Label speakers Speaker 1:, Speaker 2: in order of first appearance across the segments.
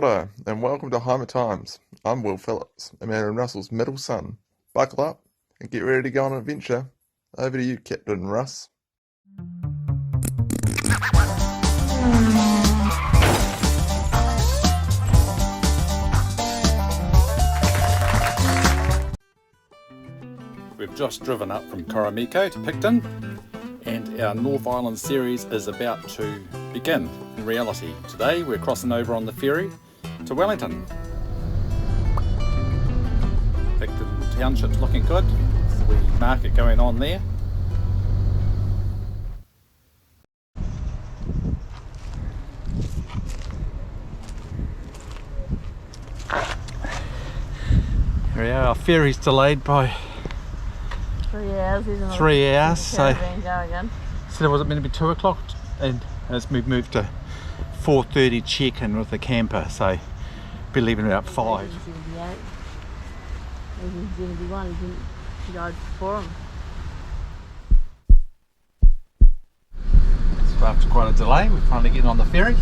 Speaker 1: Righto, and welcome to Hymer Times. I'm Will Phillips, Amanda and Russell's middle son. Buckle up and get ready to go on an adventure. Over to you, Captain Russ.
Speaker 2: We've just driven up from Koramiko to Picton, and our North Island series is about to begin. In reality, today we're crossing over on the ferry to Wellington. Picton Township's looking good. There's a wee market going on there. Here we are, our ferry's delayed by
Speaker 3: 3 hours, isn't it?
Speaker 2: 3 hours, so
Speaker 3: again.
Speaker 2: it was meant to be 2 o'clock, and as we've moved to 4:30 check-in with the camper, so be leaving about 5.
Speaker 3: He's 78. He's 71, he died before him.
Speaker 2: So after quite a delay, we're finally getting on the ferry.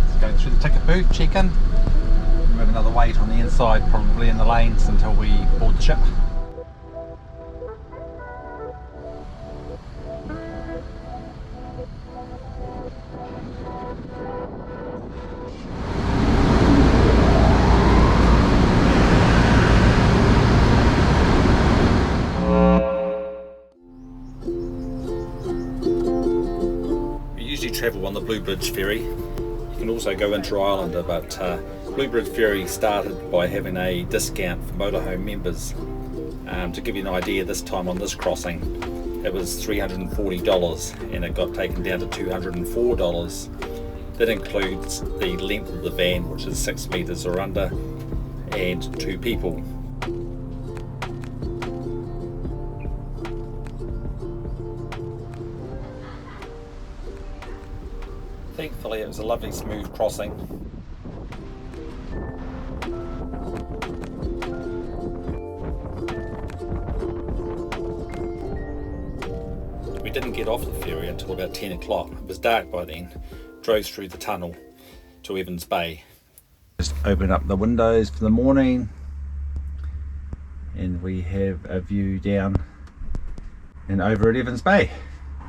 Speaker 2: It's going through the ticket booth, check-in. We have another wait on the inside, probably in the lanes, until we board the ship. Travel on the Blue Bridge ferry. You can also go into Ireland, but Blue Bridge ferry started by having a discount for motorhome members. To give you an idea, this time on this crossing it was $340 and it got taken down to $204. That includes the length of the van, which is 6 metres or under, and 2 people. Thankfully it was a lovely smooth crossing. We didn't get off the ferry until about 10 o'clock. It was dark by then. Drove through the tunnel to Evans Bay. Just open up the windows for the morning and we have a view down and over at Evans Bay.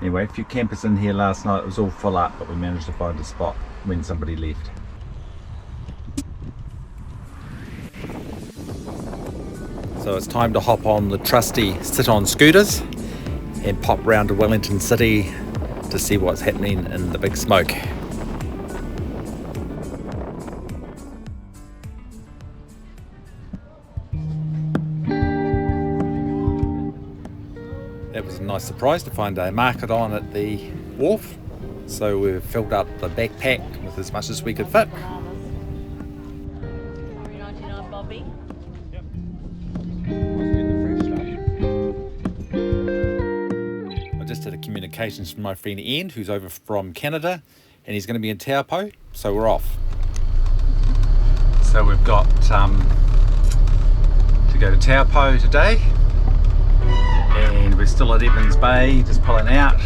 Speaker 2: Anyway, a few campers in here last night. It was all full up, but we managed to find a spot when somebody left. So it's time to hop on the trusty sit-on scooters and pop round to Wellington City to see what's happening in the big smoke. It was a nice surprise to find a market on at the wharf, so we've filled up the backpack with as much as we could fit.
Speaker 3: $3.99, Bobby.
Speaker 2: Yep. I just had a communications from my friend Ian, who's over from Canada, and he's going to be in Taupo, so we're off. So we've got to go to Taupo today. And we're still at Evans Bay, just pulling out.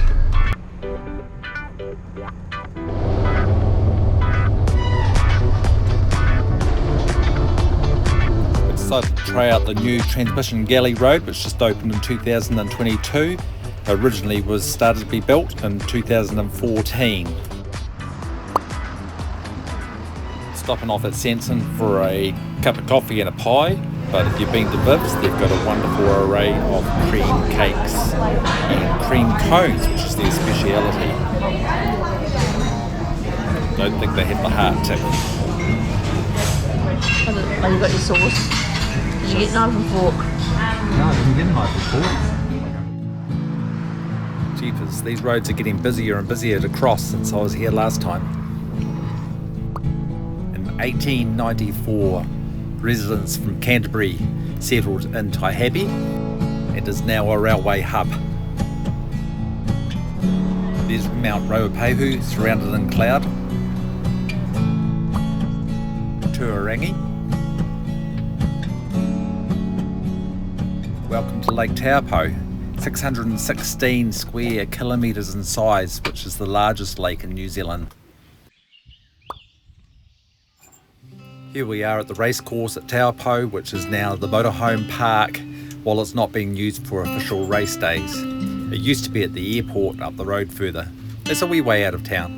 Speaker 2: We decided to try out the new Transmission Galley Road, which just opened in 2022. Originally was started to be built in 2014. Stopping off at Sanson for a cup of coffee and a pie. But if you've been to Viv's, they've got a wonderful array of cream cakes and cream cones, which is their speciality. Don't think they have the heart tick.
Speaker 3: Oh, you got your sauce. Did you get knife and fork?
Speaker 2: No, I didn't get a knife and fork. Jeepers, these roads are getting busier and busier to cross since I was here last time. In 1894, residents from Canterbury settled in Taihape. It is now a railway hub. There's Mount Ruapehu surrounded in cloud. Tuarangi. Welcome to Lake Taupo, 616 square kilometres in size, which is the largest lake in New Zealand. Here we are at the racecourse at Taupo, which is now the motorhome park, while it's not being used for official race days. It used to be at the airport up the road further. It's a wee way out of town.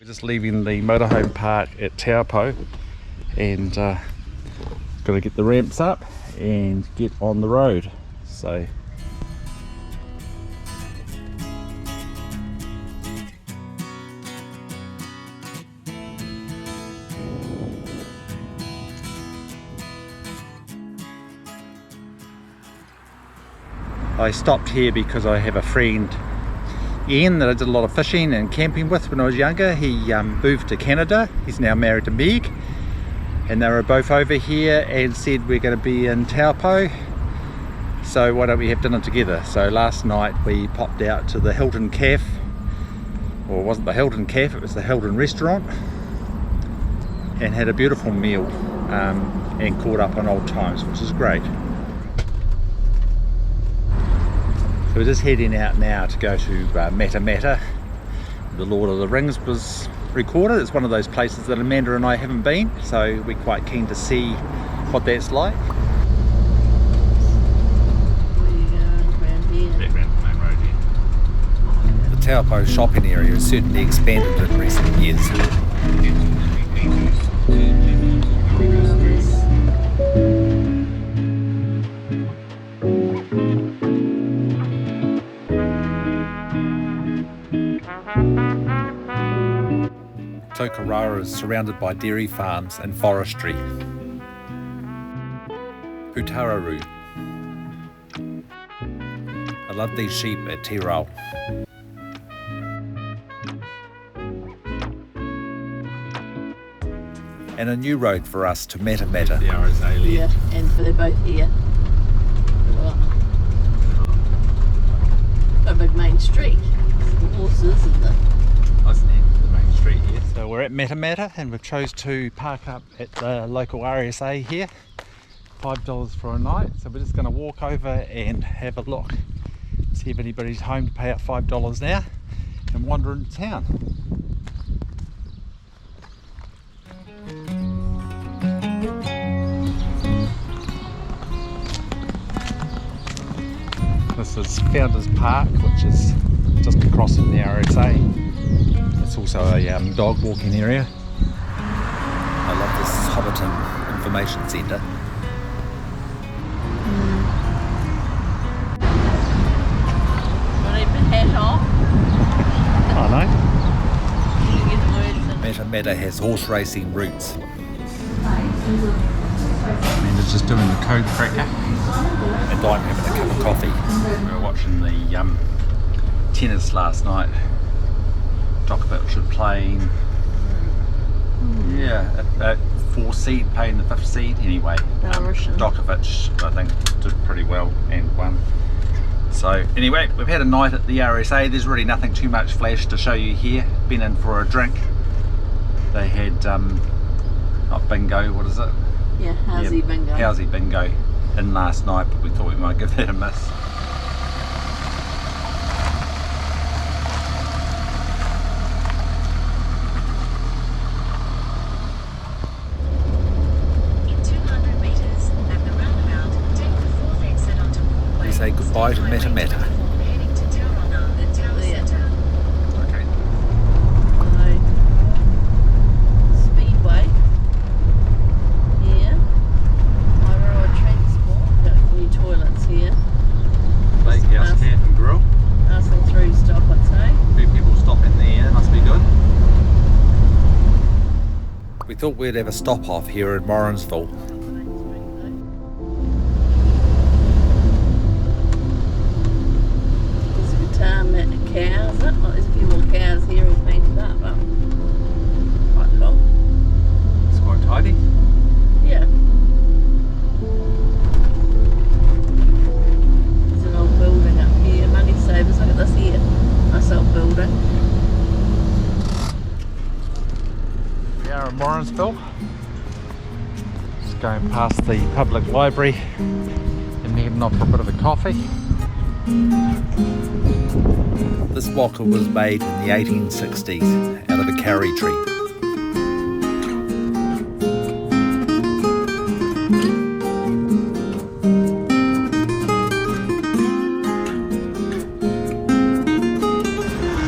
Speaker 2: We're just leaving the motorhome park at Taupo and got to get the ramps up and get on the road. So I stopped here because I have a friend, Ian, that I did a lot of fishing and camping with when I was younger. He moved to Canada. He's now married to Meg, and they were both over here and said we're going to be in Taupo, so why don't we have dinner together. So last night we popped out to the Hilton Cafe, or it wasn't the Hilton Cafe, it was the Hilton restaurant, and had a beautiful meal and caught up on old times, which is great. So we're just heading out now to go to Matamata. The Lord of the Rings was recorded. It's one of those places that Amanda and I haven't been, so we're quite keen to see what that's like.
Speaker 3: Where you going? Around here?
Speaker 2: Back round the main road here. The Taupo shopping area has certainly expanded in recent years. Tokarara is surrounded by dairy farms and forestry. Putararu. I love these sheep at Tirau. And a new road for us to Matamata. The RSA
Speaker 3: Yeah, and they're both here. A big main street. Some horses and the...
Speaker 2: So we're at Matamata and we've chose to park up at the local RSA here. $5 for a night, so we're just going to walk over and have a look, see if anybody's home to pay out $5 now, and wander into town. This is Founders Park, which is just across from the RSA. It's also a dog walking area. I love this Hobbiton Information Centre.
Speaker 3: Want to even hat off?
Speaker 2: I
Speaker 3: You get the words in.
Speaker 2: know. Matamata has horse racing routes. Amanda's just doing the code cracker. And I'm having a cup of coffee. We were watching the tennis last night. Djokovic should play, at 4th seed, playing the 5th seed anyway. Djokovic, I think, did pretty well and won. So anyway, we've had a night at the RSA. There's really nothing too much flash to show you here. Been in for a drink. They had, not bingo, what is it?
Speaker 3: Yeah, housey bingo.
Speaker 2: Housey bingo in last night, but we thought we might give that a miss. Say goodbye to Matamata. Okay.
Speaker 3: Speedway. Here. Road transport. Got new toilets here.
Speaker 2: Lake House Camp and Grill.
Speaker 3: Passing through stop, I'd say.
Speaker 2: Few people stopping there, must be good. We thought we'd have a stop off here in Morrinsville.
Speaker 3: Cows up. Well, there's a few more cows here all painted up. Quite cool.
Speaker 2: It's quite tidy.
Speaker 3: Yeah. There's an old building up here.
Speaker 2: Morrinsville. Just going past the public library and heading off for a bit of a coffee. This waka was made in the 1860s out of a karri tree.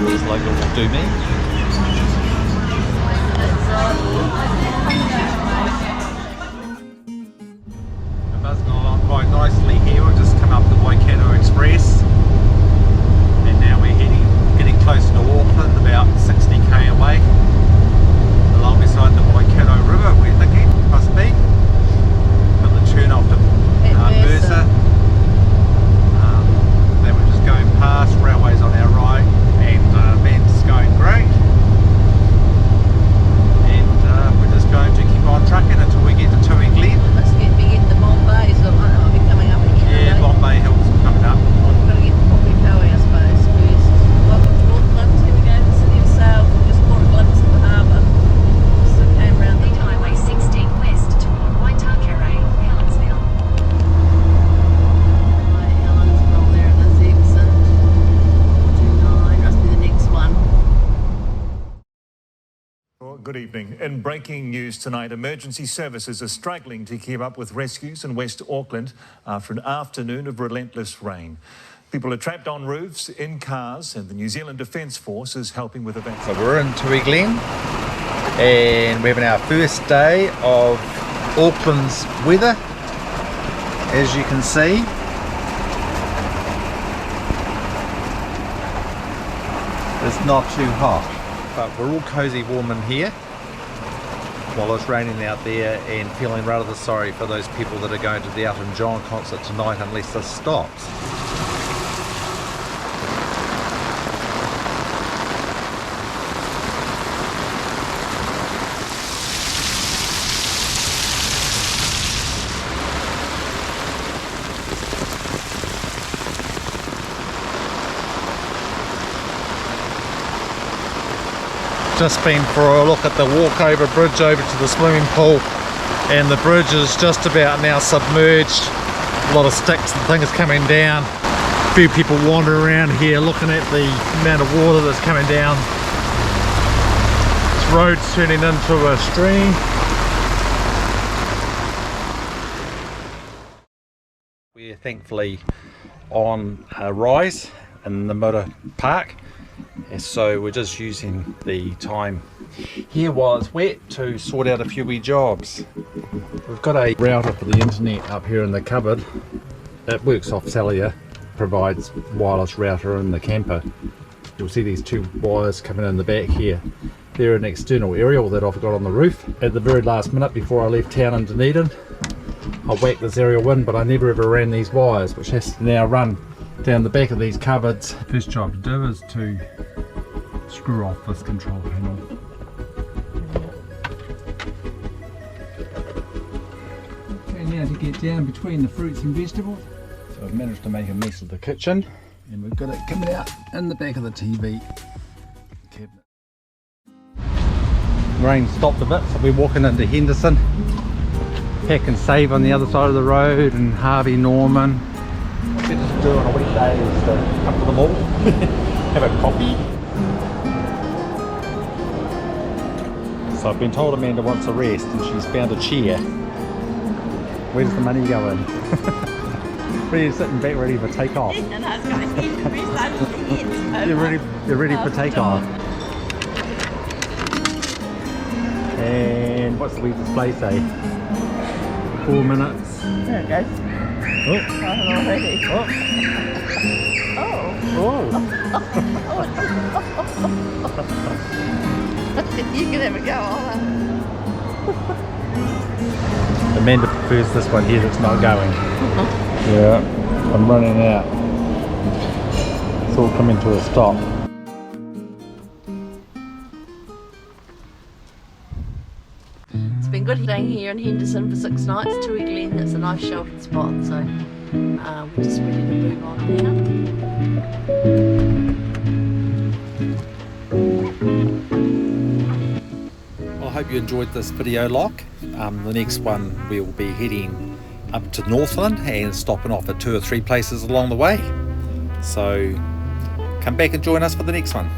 Speaker 2: This logo will do me. We're buzzing along quite nicely here. We've just come up the Waikato Express. And now we're getting close to Auckland, about 60k away, along beside the Waikato River, we're thinking, must be. Got the Truhanov to Mercer. Then we're just going past, railways on our right, and Ben's going great. And we're just going to keep on trucking until we get to Tui Glen.
Speaker 3: Let's get the Bombay, so I'll be coming up again.
Speaker 2: Yeah, Bombay Hills coming up.
Speaker 3: We've got to get to Pokekohe, I suppose, first. Welcome to Auckland. Here we go, the city of sail. We just caught a glimpse of the harbour. Just came round the
Speaker 4: Highway 16 west toward Waitakere, Helensville.
Speaker 3: Helensville, there it is, exit 49, must be the next one.
Speaker 5: Good evening. In breaking news tonight, emergency services are struggling to keep up with rescues in West Auckland after an afternoon of relentless rain. People are trapped on roofs, in cars, and the New Zealand Defence Force is helping with
Speaker 2: So
Speaker 5: evacuation.
Speaker 2: we're in Tui Glen and we're having our first day of Auckland's weather. As you can see, it's not too hot, but we're all cosy warm in here while it's raining out there, and feeling rather sorry for those people that are going to the Elton John concert tonight unless this stops. Just been for a look at the walkover bridge over to the swimming pool, and the bridge is just about now submerged. A lot of sticks and things coming down. A few people wandering around here looking at the amount of water that's coming down. This road's turning into a stream. We're thankfully on a rise in the motor park. And so we're just using the time here while it's wet to sort out a few wee jobs. We've got a router for the internet up here in the cupboard. It works off cellular, provides wireless router in the camper. You'll see these two wires coming in the back here. They're an external aerial that I've got on the roof. At the very last minute before I left town in Dunedin, I whacked this aerial in, but I never ever ran these wires, which has to now run down the back of these cupboards. First job to do is to screw off this control panel.
Speaker 6: Okay, now to get down between the fruits and vegetables.
Speaker 2: So I've managed to make a mess of the kitchen, and we've got it coming out in the back of the TV cabinet. Rain stopped a bit, so we're walking into Henderson. Pack and Save on the other side of the road, and Harvey Norman. What we just do on a weekday is to come to the mall, have a coffee. So I've been told Amanda wants a rest and she's found a chair. Where does the money go in? Where are you sitting back ready for takeoff?
Speaker 3: And I was going to rest
Speaker 2: You're ready for takeoff. And what's the wee display say? 4 minutes.
Speaker 3: There it goes.
Speaker 2: Oh.
Speaker 3: Already.
Speaker 2: Oh.
Speaker 3: You can have a go on
Speaker 2: Amanda prefers this one here that's not going. Yeah, I'm running out. It's all coming to a stop.
Speaker 3: It's been good staying here in Henderson for 6 nights. Tui Glen, it's a nice sheltered spot, so we're just ready to move on now.
Speaker 2: I hope hope you enjoyed this video log. The next one we'll be heading up to Northland and stopping off at 2 or 3 places along the way. So come back and join us for the next one.